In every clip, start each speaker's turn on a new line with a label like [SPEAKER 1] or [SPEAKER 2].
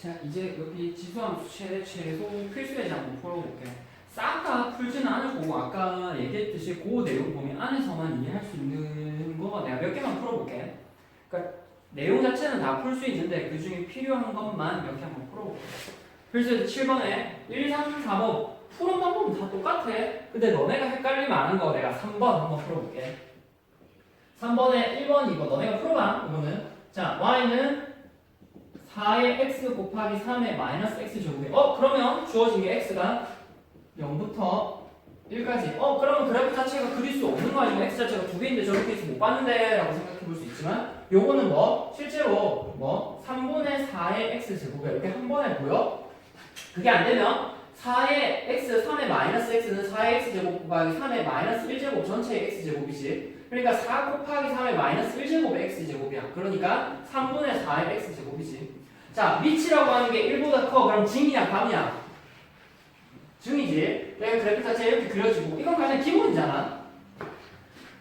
[SPEAKER 1] 자, 이제 여기 지수함수 최대 최소 필수예제 한번 풀어볼게. 싹 다 풀지는 않을 거고 아까 얘기했듯이 그 내용 보면 안에서만 이해할 수 있는 거 내가 몇 개만 풀어볼게. 그러니까 내용 자체는 다 풀 수 있는데 그 중에 필요한 것만 몇 개 한번 풀어볼게. 필수예제 7번에 1, 3, 4번 푸는 방법은 다 똑같아. 근데 너네가 헷갈릴 만한 거 내가 3번 한번 풀어볼게. 3번에 1번, 2번 너네가 풀어봐. 이거는 자, y는 4의 x 곱하기 3의 마이너스 x 제곱이 그러면 주어진 게 x가 0부터 1까지 그러면 그래프 자체가 그릴 수 없는 거 아니면 x 자체가 두 개인데 저렇게 있으면 못 봤는데 라고 생각해 볼 수 있지만 요거는 실제로 3분의 4의 x 제곱이 이렇게 한 번에 보여? 그게 안 되면 4의 x, 3의 마이너스 x는 4의 x 제곱 곱하기 3의 마이너스 1제곱 전체의 x 제곱이지. 그러니까 4 곱하기 3의 마이너스 1제곱의 x 제곱이야. 그러니까 3분의 4의 x 제곱이지. 자, 밑이라고 하는 게 1보다 커. 그럼 증이야, 감이야? 증이지. 내가 그래프 자체 이렇게 그려지고 이건 가장 기본이잖아.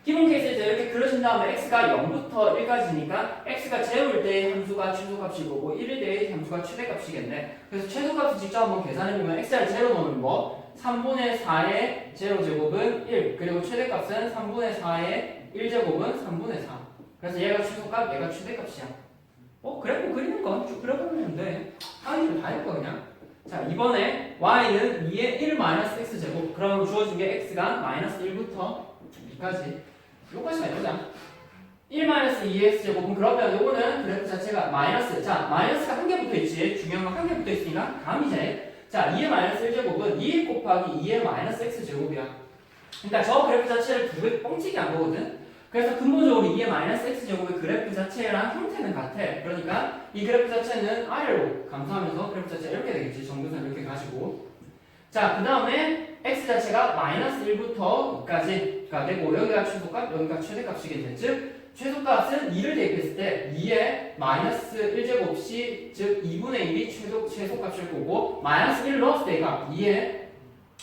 [SPEAKER 1] 기본 케이스에서 이렇게 그려진 다음에 x가 0부터 1까지니까 x가 제로일 때의 함수가 최소값일 거고 1일 때의 함수가 최대값이겠네. 그래서 최소값을 직접 한번 계산해보면 x를 제로 넣으면 3분의 4의 제로 제곱은 1 그리고 최대값은 3분의 4의 1제곱은 3분의 4. 그래서 얘가 최소값, 얘가 최대값이야. 그래프 그리는 건 쭉 그려보면 돼. 항의를 다 했고 그냥. 자, 이번에 y는 2의 1 마이너스 x 제곱. 그럼 주어진 게 x가 마이너스 1부터 2까지. 요까지만 해보자. 1 마이너스 2x 제곱은 그러면 요거는 그래프 자체가 마이너스. 자, 마이너스가 한 개 붙어 있지. 중요한 건 한 개 붙어 있으니까 감이제. 자, 2의 마이너스 1제곱은 2 곱하기 2의 마이너스 x 제곱이야. 그러니까 저 그래프 자체를 두 개 뻥치기 한 거거든. 그래서 근본적으로 2의 마이너스 x 제곱의 그래프 자체랑 형태는 같아. 그러니까 이 그래프 자체는 아래로 감소하면서 그래프 자체가 이렇게 되겠지. 정근선 이렇게 가지고. 자, 그 다음에 x 자체가 마이너스 1부터 2까지가 되고 여기가 최소값, 여기가 최대값이겠네. 즉 최소값은 2를 대입했을 때 2의 마이너스 1제곱시 즉 2분의 1이 최소값일 거고 마이너스 1 넣었을 때가 2의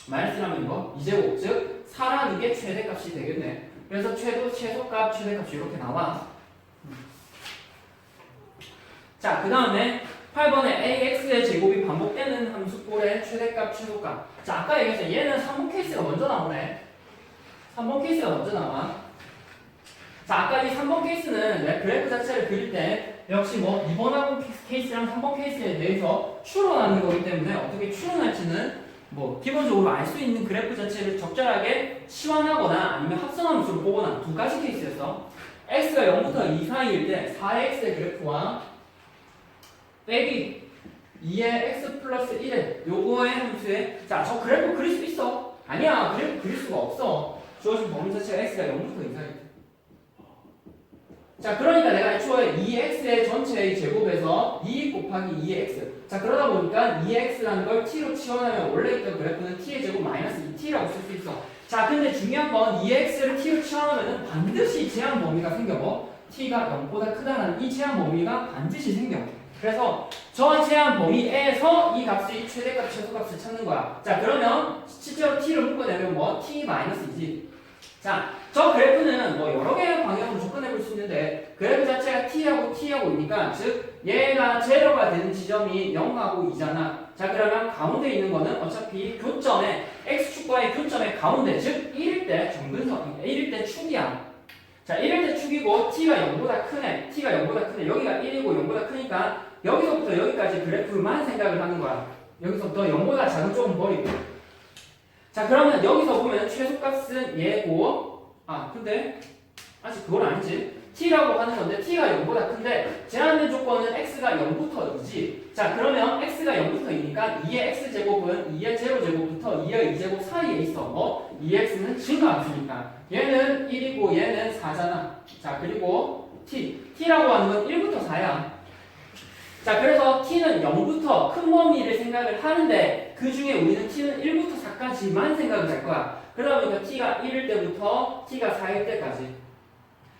[SPEAKER 1] 마이너스라면 2제곱 즉 4라는 게 최대값이 되겠네. 그래서 최소값, 최대값이 이렇게 나와. 자, 그 다음에 8번에 ax의 제곱이 반복되는 함수꼴의 최대값, 최소값. 자, 아까 얘기했죠. 얘는 3번 케이스가 먼저 나오네. 3번 케이스가 먼저 나와. 자, 아까 이 3번 케이스는 그래프 자체를 그릴 때 역시 2번하고 케이스랑 3번 케이스에 대해서 추론하는 거기 때문에 어떻게 추론할지는 기본적으로 알 수 있는 그래프 자체를 적절하게 치환하거나 아니면 합성함수를 보거나 두 가지 케이스였어. x가 0부터 2 사이일 때 4x의 그래프와 빼기 2의 x 플러스 1의 요거의 함수에 자, 저 그래프 그릴 수 있어? 아니야, 그래프 그릴 수가 없어. 주어진 범위 자체가 x가 0부터 2 사이일 때. 자, 그러니까 내가 애초에 2x의 전체의 제곱에서 2 곱하기 2의 x. 자, 그러다 보니까 2x라는 걸 t로 치환하면 원래 있던 그래프는 t의 제곱 마이너스 2t라고 쓸 수 있어. 자, 근데 중요한 건 2x를 t로 치환하면 반드시 제한 범위가 생겨. t가 0보다 크다는 이 제한 범위가 반드시 생겨. 그래서 저 제한 범위에서 이 값이 최대값, 최소값을 찾는 거야. 자, 그러면 실제로 t를 묶어내면 t 마이너스 2지. 자, 저 그래프는 여러 개의 방향으로 접근해 볼 수 있는데 그래프 자체가 t하고 t하고이니까 즉 얘가 제로가 되는 지점이 0하고 2잖아. 자, 그러면 가운데 있는 거는 어차피 교점에 x축과의 교점의 가운데 즉 1일 때 정근선 1일 때 축이야. 자, 1일 때 축이고 t가 0보다 크네. t가 0보다 크네. 여기가 1이고 0보다 크니까 여기서부터 여기까지 그래프만 생각을 하는 거야. 여기서부터 0보다 작은 쪽은 버리고. 자, 그러면 여기서 보면 최소값은 얘고 근데 아직 그건 아니지. t라고 하는 건데 t가 0보다 큰데 제한된 조건은 x가 0부터 2지. 자, 그러면 x가 0부터 2니까 2의 x제곱은 2의 제로제곱부터 2의 2제곱 사이에 있어. 2x는 증가함수니까 얘는 1이고 얘는 4잖아. 자, 그리고 t라고 하는 건 1부터 4야. 자, 그래서 t는 0부터 큰 범위를 생각을 하는데 그 중에 우리는 t는 1부터 4까지만 생각을 할 거야. 그러다 보니까 t가 1일 때부터 t가 4일 때까지.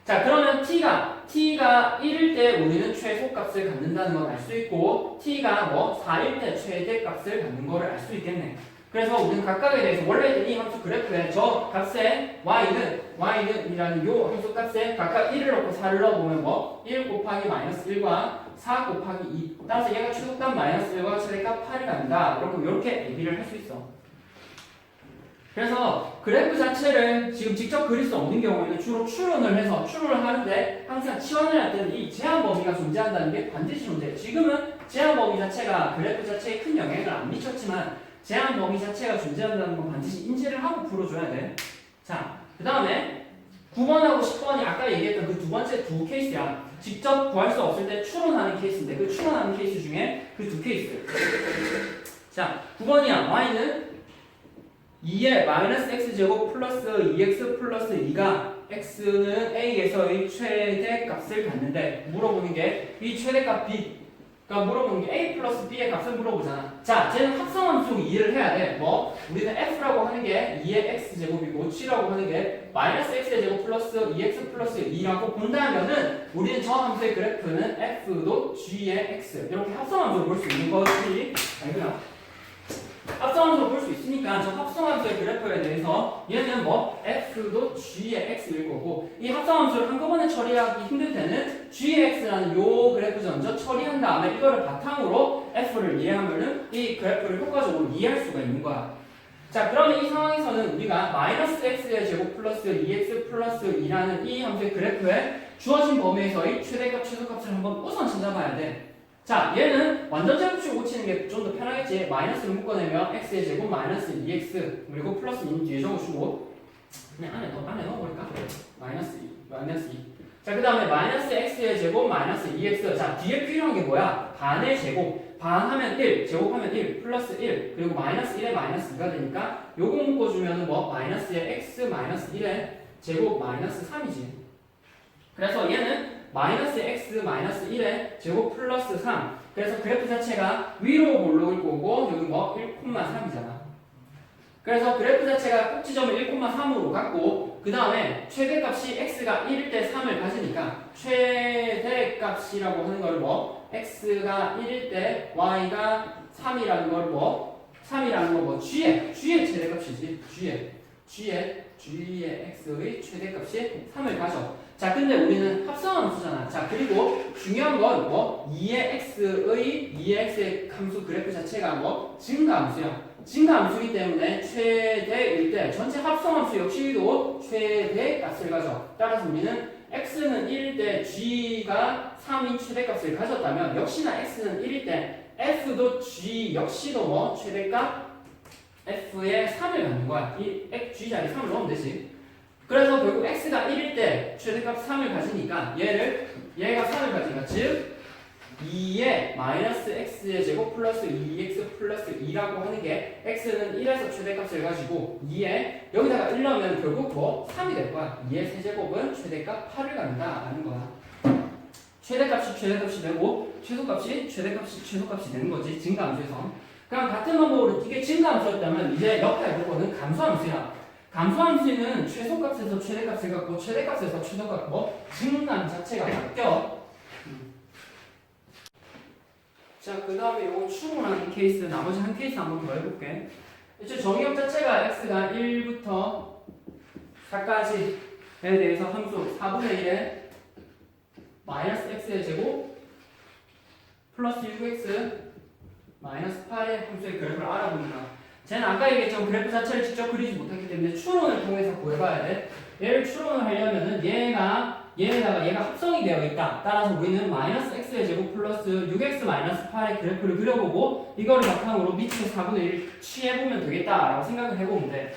[SPEAKER 1] 자, 그러면 t가 1일 때 우리는 최소값을 갖는다는 걸 알 수 있고 t가 4일 때 최대값을 갖는 걸 알 수 있겠네. 그래서 우리는 각각에 대해서 원래 있던 이 함수 그래프에 저 값에 y는 이라는 요 함수 값에 각각 1을 넣고 4를 넣어보면 1 곱하기 마이너스 1과 4 곱하기 2. 따라서 얘가 최소값 마이너스 1과 최대값 8이 간다. 이렇게 얘기를 할 수 있어. 그래서 그래프 자체를 지금 직접 그릴 수 없는 경우에는 주로 추론을 해서 추론을 하는데 항상 치환을 할 때는 이 제한 범위가 존재한다는 게 반드시 존재해요. 지금은 제한 범위 자체가 그래프 자체에 큰 영향을 안 미쳤지만 제한 범위 자체가 존재한다는 건 반드시 인지를 하고 풀어줘야 돼. 자, 그 다음에 9번하고 10번이 아까 얘기했던 그 두 번째 두 케이스야. 직접 구할 수 없을 때 추론하는 케이스인데 그 추론하는 케이스 중에 그 두 케이스. 자, 9번이야. y는 2의 마이너스 x제곱 플러스 2x 플러스 2가 x는 a에서의 최대값을 갖는데 물어보는 게 이 최대값 b가 물어보는 게 a 플러스 b의 값을 물어보잖아. 자, 쟤는 합성함수 이해를 해야 돼. 뭐? 우리는 f라고 하는 게 2의 x제곱이고 g라고 하는 게 마이너스 x의 제곱 플러스 2x 플러스 2라고 본다면은 우리는 저 함수의 그래프는 f도 g의 x 이렇게 합성함수로 볼 수 있는 것이 알고요. 합성함수로 볼 수 있으니까 저 합성함수의 그래프에 대해서 얘는 뭐 f도 g의 x일 거고 이 합성함수를 한꺼번에 처리하기 힘들 때는 g의 x라는 요 그래프 먼저 처리한 다음에 이거를 바탕으로 f를 이해하면은 이 그래프를 효과적으로 이해할 수가 있는 거야. 자, 그러면 이 상황에서는 우리가 마이너스 x의 제곱 플러스 2x 플러스 2라는 이 함수의 그래프에 주어진 범위에서의 최대값 최소값을 한번 우선 찾아봐야 돼. 자, 얘는 완전 제곱식 고치는 게 좀 더 편하겠지. 마이너스를 묶어내면 x의 제곱 마이너스 2x 그리고 플러스 2는 뒤에 적어주고 그냥 안에 넣어버릴까? 마이너스 2, 마이너스 2. 자, 그 다음에 마이너스 x의 제곱 마이너스 2x. 자, 뒤에 필요한 게 뭐야? 반의 제곱. 반하면 1, 제곱하면 1, 플러스 1, 그리고 마이너스 1에 마이너스 2가 되니까 요거 묶어주면 뭐 마이너스의 x 마이너스 1에 제곱 마이너스 3이지. 그래서 얘는 마이너스 x 마이너스 1에 제곱 플러스 3. 그래서 그래프 자체가 위로 올라올 거고 여기 뭐 1,3이잖아. 그래서 그래프 자체가 꼭지점을 1,3으로 갖고 그 다음에 최대값이 x가 1일 때 3을 가지니까 최대값이라고 하는 걸 뭐 x가 1일 때 y가 3이라는 걸 뭐 3이라는 거 뭐 g의 최대값이지. g의 x의 최대값이 3을 가져. 자, 근데 우리는 합성함수잖아. 자, 그리고 중요한 건 뭐 2의 x의 함수 그래프 자체가 뭐 증가함수야. 증가함수이기 때문에 최대일 때 전체 합성함수 역시도 최대값을 가져. 따라서 우리는 x는 1일 때 g가 3인 최대값을 가졌다면 역시나 x는 1일 때 f도 g 역시도 뭐 최대값 f의 3을 갖는 거야. 이 g 자리에 3을 넣으면 되지. 그래서 결국 x가 1일 때 최대값 3을 가지니까 얘가 3을 가지니까 즉 2의 마이너스 x의 제곱 플러스 2x 플러스 2라고 하는 게 x는 1에서 최대값을 가지고 2에 여기다가 1 넣으면 결국 뭐 3이 될 거야. 2의 세제곱은 최대값 8을 갖는다 라는 거야. 최대값이 되고 최소값이 최소값이 되는 거지. 증가함수에서. 그럼 같은 방법으로 이게 증가함수였다면 이제 옆에 볼 거는 감소함수야. 감소함수는 최소값에서 최대값을 갖고 최대값에서 최소값 뭐 증가함 자체가 바뀌어. 자, 그 다음에 요거 추론하는 케이스 나머지 한 케이스 한번 더 해볼게. 이제 정의역 자체가 x가 1부터 4까지에 대해서 함수 4분의 1에 마이너스 x의 제곱 플러스 6x 마이너스 8의 함수의 그래프를 알아보니까 쟤는 아까 얘기했지만 그래프 자체를 직접 그리지 못했기 때문에 추론을 통해서 구해봐야 돼. 얘를 추론을 하려면은 얘가 합성이 되어 있다. 따라서 우리는 마이너스 x의 제곱 플러스 6x 마이너스 8의 그래프를 그려보고 이거를 바탕으로 밑에 4분의 1을 취해보면 되겠다라고 생각을 해보면 돼.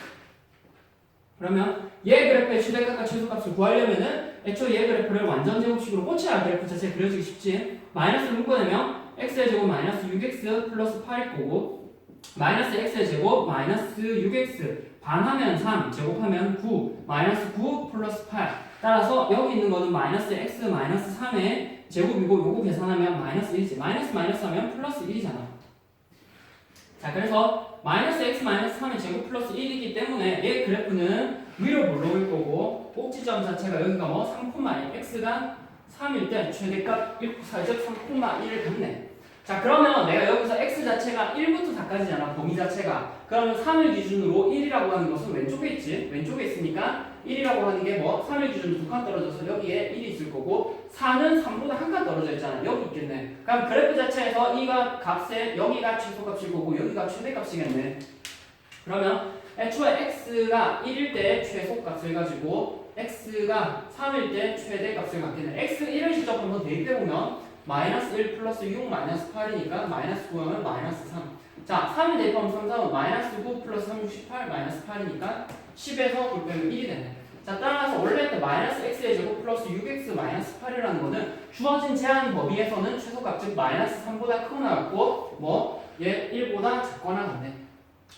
[SPEAKER 1] 그러면 얘 그래프의 최대값과 최소값을 구하려면은 애초에 얘 그래프를 완전 제곱식으로 꽂혀야 그래프 자체가 그려지기 쉽지. 마이너스를 묶어내면 x의 제곱 마이너스 6x 플러스 8일 거고 마이너스 x의 제곱 마이너스 6x 반하면 3 제곱하면 9 마이너스 9 플러스 8 따라서 여기 있는 거는 마이너스 x 마이너스 3의 제곱이고 요거 계산하면 마이너스 1이지. 마이너스 하면 플러스 1이잖아. 자, 그래서 마이너스 x 마이너스 3의 제곱 플러스 1이기 때문에 얘 그래프는 위로 올라올 거고 꼭지점 자체가 여기가 뭐 3,1 x가 3일 때 최대값 1,4즉 3,1을 갖네. 자, 그러면 내가 여기서 x 자체가 1부터 4까지잖아. 범위 자체가. 그러면 3을 기준으로 1이라고 하는 것은 왼쪽에 있지. 왼쪽에 있으니까 1이라고 하는 게 뭐 3일 기준 2칸 떨어져서 여기에 1이 있을 거고 4는 3보다 한 칸 떨어져 있잖아. 여기 있겠네. 그럼 그래프 자체에서 이가 값에 여기가 최소값일 거고 여기가 최대값이겠네. 그러면 애초에 x가 1일 때 최소값을 가지고 x가 3일 때 최대값을 갖겠네. x 1을 직접 한번 대입해보면 마이너스 1 플러스 6 마이너스 8이니까 마이너스 9하면 마이너스 3. 자, 3을 대입하면 3, 3은 마이너스 9 플러스 3, 68 마이너스 8이니까 10에서 9 빼면 1이 되네. 자, 따라서 원래 때 마이너스 x의 제곱 플러스 6x 마이너스 8이라는 거는 주어진 제한 범위에서는 최소값 즉 마이너스 3보다 크거나 같고 뭐 얘 1보다 작거나 같네.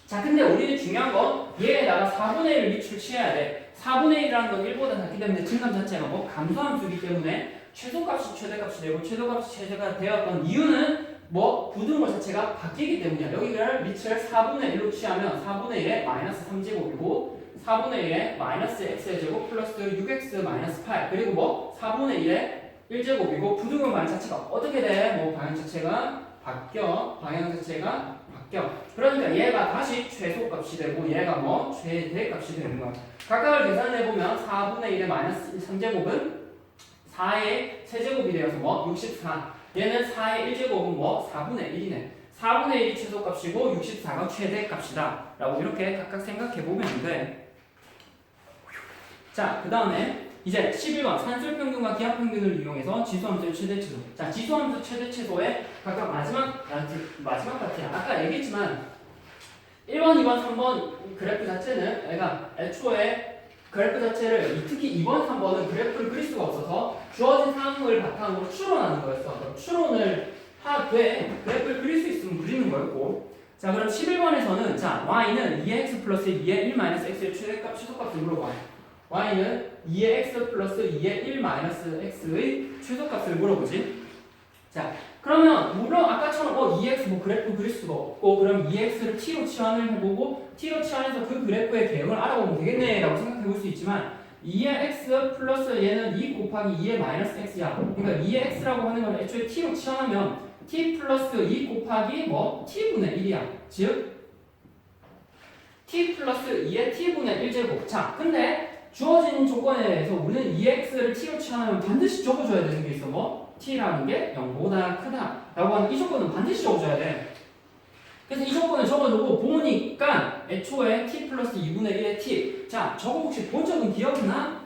[SPEAKER 1] 자, 근데 우리는 중요한 건 얘에다가 4분의 1을 밑줄 치어야 돼. 4분의 1이라는 건 1보다 작기 때문에 증감 자체가 뭐 감소함수이기 때문에 최소값이 최대값이 되고 최소값이 최대가 되었던 이유는 뭐 부등호 자체가 바뀌기 때문이야. 여기를 밑을 4분의 1로 취하면 4분의 1에 마이너스 3제곱이고 4분의 1에 마이너스 x의 제곱 플러스 6x 마이너스 8 그리고 뭐 4분의 1에 1제곱이고 부등호 방향 자체가 어떻게 돼? 뭐 방향 자체가 바뀌어. 방향 자체가 바뀌어. 그러니까 얘가 다시 최소값이 되고 얘가 뭐 최대값이 되는 거야. 각각을 계산해보면 4분의 1에 마이너스 3제곱은 4의 세제곱이 되어서 뭐 64. 얘는 4의 1제곱은 뭐 4분의 1이네. 4분의 1이 최소값이고 64가 최대값이다 라고 이렇게 각각 생각해보면 돼. 자, 그 다음에 이제 11번 산술평균과 기하평균을 이용해서 지수함수의 최대최소. 자, 지수함수 최대최소의 각각 마지막 파트야. 아까 얘기했지만 1번, 2번, 3번 그래프 자체는 애가 애초에 그래프 자체를 특히 2번, 3번은 그래프를 그릴 수가 없어서 주어진 상황을 바탕으로 추론하는 거였어. 그럼 추론을 하되 그래프를 그릴 수 있으면 그리는 거였고. 자, 그럼 11번에서는 자 y는 2x 플러스 2의 1 마이너스 x의 최대값 최소값을 물어봐. y는 2의 x 플러스 2의 1 마이너스 x의 최소값을 물어보지. 자, 그러면 물론 아까처럼 2x 뭐 그래프 그릴 수가 없고 그럼 2x를 t로 치환을 해보고 t로 치환해서 그 그래프의 개형을 알아보면 되겠네 라고 생각해 볼 수 있지만 2의 x 플러스 얘는 2 곱하기 2의 마이너스 x야. 그러니까 2의 x라고 하는 건 애초에 t로 치환하면 t 플러스 2 곱하기 뭐 t분의 1이야. 즉 t 플러스 2의 t분의 1제곱. 자, 근데 주어진 조건에 대해서 우리는 2x를 t로 치환하면 반드시 적어줘야 되는 게 있어. 뭐? t라는 게 0보다 크다 라고 하는 이 조건은 반드시 적어줘야 돼. 그래서 이 조건을 적어두고 보니까 애초에 t 플러스 2분의 1의 t. 자, 저거 혹시 본 적은 기억나?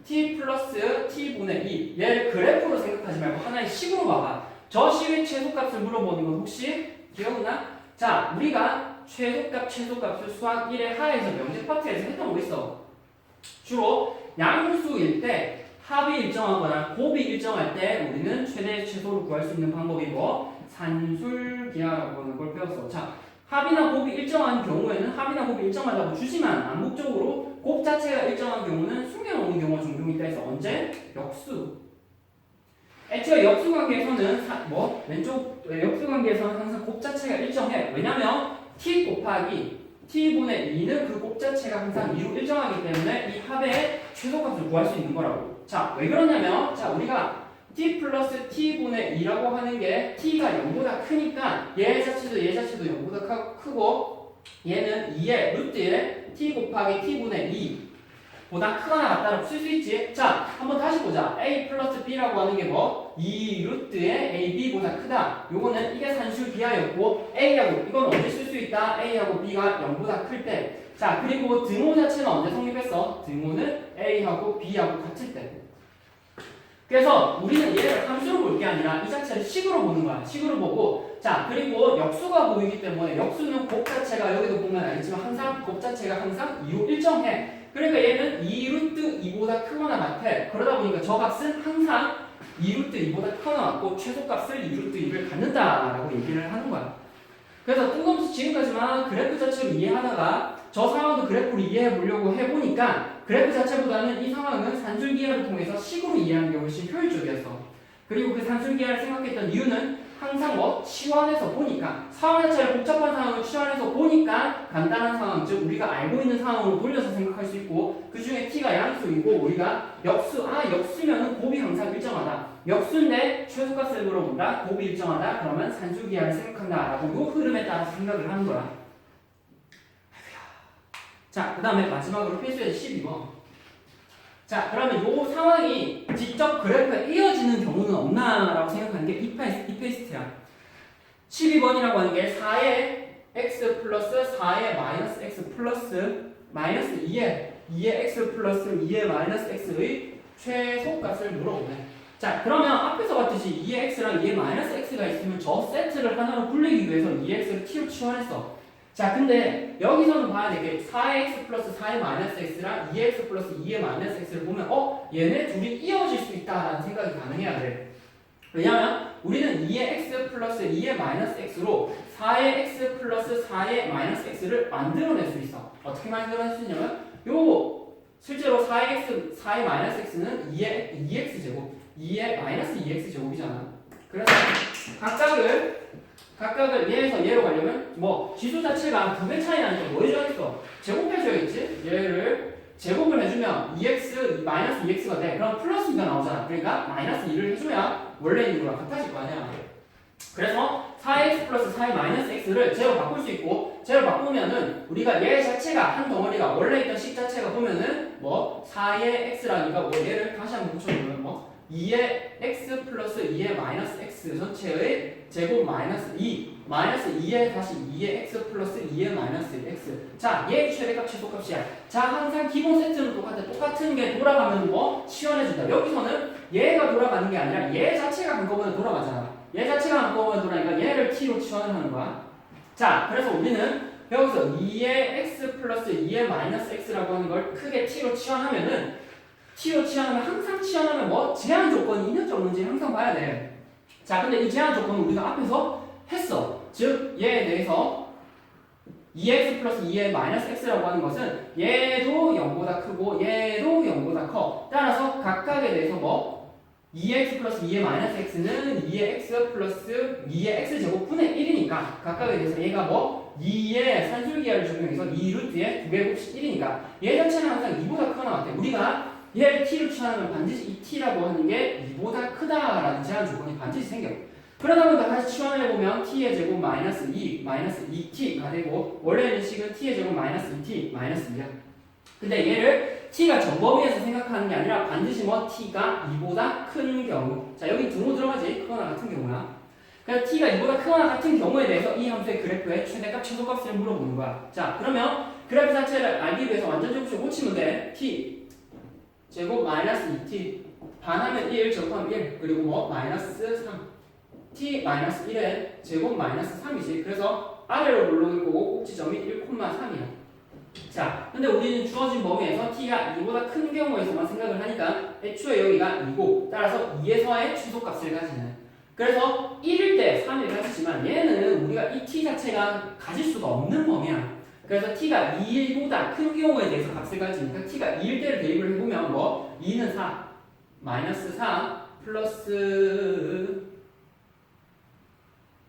[SPEAKER 1] t 플러스 t분의 2. 얘를 그래프로 생각하지 말고 하나의 식으로 봐봐. 저 식의 최소값을 물어보는 건 혹시 기억나? 자, 우리가 최소값을 수학 1의 하에서 명제 파트에서 했던 거 있어. 주로 양수일 때 합이 일정하거나 곱이 일정할 때 우리는 최대 최소를 구할 수 있는 방법이 뭐? 산술기하라고 하는 걸 배웠어. 자, 합이나 곱이 일정한 경우에는 합이나 곱이 일정하다고 주지만 암묵적으로 곱 자체가 일정한 경우는 숨겨놓는 경우가 종종 있다 해서 언제? 역수. 애초에 역수 관계에서는 왼쪽 역수 관계에서는 항상 곱 자체가 일정해. 왜냐면 t 곱하기 t분의 2는 그 곱 자체가 항상 2로 일정하기 때문에 이 합의 최소값을 구할 수 있는 거라고. 자, 왜 그러냐면 자, 우리가 t 플러스 t분의 2라고 하는 게 t가 0보다 크니까 얘 자체도 0보다 크고 얘는 2의 루트에 t 곱하기 t분의 2보다 크거나 같다라고 쓸 수 있지. 자, 한번 다시 보자. a 플러스 b라고 하는 게 뭐? 2 루트에 ab보다 크다. 요거는 이게 산술 비하였고 a하고 이건 언제 쓸 수 있다? a하고 b가 0보다 클 때. 자, 그리고 등호 자체는 언제 성립했어? 등호는 a하고 b하고 같을 때. 그래서 우리는 얘를 함수로 볼 게 아니라 이 자체를 식으로 보는 거야. 식으로 보고 자, 그리고 역수가 보이기 때문에 역수는 곱 자체가 여기도 보면 알겠지만 항상 곱 자체가 항상 2로 일정해. 그러니까 얘는 2루트 2보다 크거나 같아. 그러다 보니까 저 값은 항상 2루트 2보다 크거나 같고 최소값을 2루트 2를 갖는다라고 얘기를 하는 거야. 그래서 뜬금없이 지금까지만 그래프 자체를 이해하다가 저 상황도 그래프를 이해해 보려고 해보니까 그래프 자체보다는 이 상황은 산술기하를 통해서 식으로 이해하는 게 훨씬 효율적이었어. 그리고 그 산술기하를 생각했던 이유는 항상 치환해서 보니까 상황 자체를 복잡한 상황을 치환해서 보니까 간단한 상황, 즉 우리가 알고 있는 상황으로 돌려서 생각할 수 있고 그 중에 t가 양수이고 우리가 역수면은 곱이 항상 일정하다. 역수인데 최소값을 물어본다. 곱이 일정하다. 그러면 산술기하를 생각한다 라고 이 흐름에 따라서 생각을 하는 거야. 자, 그 다음에 마지막으로 필수예제 12번. 자, 그러면 요 상황이 직접 그래프에 이어지는 경우는 없나라고 생각하는 게 이 페이스트야. 12번이라고 하는 게 4의 x 플러스 4의 마이너스 x 플러스 마이너스 2의 x 플러스 2의 마이너스 x의 최소값을 물어보네. 자, 그러면 앞에서 봤듯이 2의 x랑 2의 마이너스 x가 있으면 저 세트를 하나로 굴리기 위해서 2x를 t로 치환했어. 자, 근데 여기서는 봐야 되게 4의 x 플러스 4의 마이너스 x랑 2의 x 플러스 2의 마이너스 x를 보면 얘네 둘이 이어질 수 있다라는 생각이 가능해야 돼. 왜냐면 우리는 2의 x 플러스 2의 마이너스 x로 4의 x 플러스 4의 마이너스 x를 만들어낼 수 있어. 어떻게 만들어낼 수 있냐면 요거 실제로 4의 마이너스 x는 2x 제곱 2의 마이너스 2x 제곱이잖아. 그래서 각각을 얘에서 얘로 가려면 뭐 지수 자체가 두 배 차이 나니까 뭐 해줘야겠어? 제곱해줘야겠지? 얘를 제곱을 해주면 2x 마이너스 2x가 돼. 그럼 플러스 2가 나오잖아. 그러니까 마이너스 2를 해줘야 원래 있는 거랑 같아질 거 아니야. 그래서 4x 플러스 4의 마이너스 x를 제로 바꿀 수 있고, 제로 바꾸면은 우리가 얘 자체가 한 덩어리가 원래 있던 식 자체가 보면은 뭐 4의 x라니까 뭐 얘를 다시 한번 붙여보면 뭐 2의 x 플러스 2의 마이너스 x 전체의 제곱 마이너스 2 마이너스 2의 다시 2의 x 플러스 2의 마이너스 x. 자, 얘 최대값 최소값이야. 자, 항상 기본 세트는 똑같아. 똑같은 게 돌아가면 뭐 치환해준다. 여기서는 얘가 돌아가는 게 아니라 얘 자체가 한꺼번에 돌아가잖아. 얘 자체가 한꺼번에 돌아가니까 얘를 t로 치환을 하는 거야. 자, 그래서 우리는 여기서 2의 x 플러스 2의 마이너스 x라고 하는 걸 크게 t로 치환하면은 항상 치환하면 뭐 제한 조건이 있는지 없는지 항상 봐야 돼. 자, 근데 이 제한 조건은 우리가 앞에서 했어. 즉 얘에 대해서 2x 플러스 2의 마이너스 x라고 하는 것은 얘도 0보다 크고 얘도 0보다 커. 따라서 각각에 대해서 뭐 2x 플러스 2의 마이너스 x는 2의 x 플러스 2의 x 제곱 분의 1이니까 각각에 대해서 얘가 뭐 2의 산술기하를 적용해서 2루트의 2배 곱씩 1이니까 얘 자체는 항상 2보다 크거나 같아. 우리가 얘를 t로 치환하면 반드시 이 t라고 하는 게 2보다 크다라는 제한 조건이 반드시 생겨. 그러다 보니까 다시 치환해보면 t의 제곱 마이너스 2, 마이너스 2t가 되고 원래 있는 식은 t의 제곱 마이너스 2t, 마이너스 2야. 근데 얘를 t가 정범위에서 생각하는 게 아니라 반드시 뭐 t가 2보다 큰 경우. 자, 여기 등호 들어가지? 크거나 같은 경우야. 그래서 t가 2보다 크거나 같은 경우에 대해서 이 함수의 그래프의 최대값, 최소값을 물어보는 거야. 자, 그러면 그래프 자체를 알기 위해서 완전 제곱식 고치면 돼. t 제곱 마이너스 2t 반하면 1, 적하면 1, 그리고 뭐 마이너스 3 t 마이너스 1의 제곱 마이너스 3이지. 그래서 아래로 물러올 거고 꼭지점이 1,3이야. 자, 근데 우리는 주어진 범위에서 t가 2보다 큰 경우에서만 생각을 하니까 애초에 여기가 2고 따라서 2에서의 최소값을 가지는. 그래서 1일 때 3을 가지지만 얘는 우리가 이 t 자체가 가질 수가 없는 범위야. 그래서 t가 2보다 큰 경우에 대해서 값을 가지니까 t가 2일 때를 대입을 해보면 뭐 2는 4, 마이너스 4, 플러스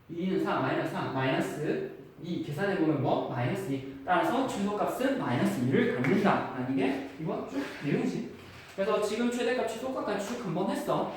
[SPEAKER 1] 2는 4, 마이너스 4, 마이너스 2 계산해보면 뭐 마이너스 2. 따라서 최소값은 마이너스 2를 갖는다 라는 게 이번 쭉 내용이지. 그래서 지금 최대값 최소값까지 쭉 한번 했어.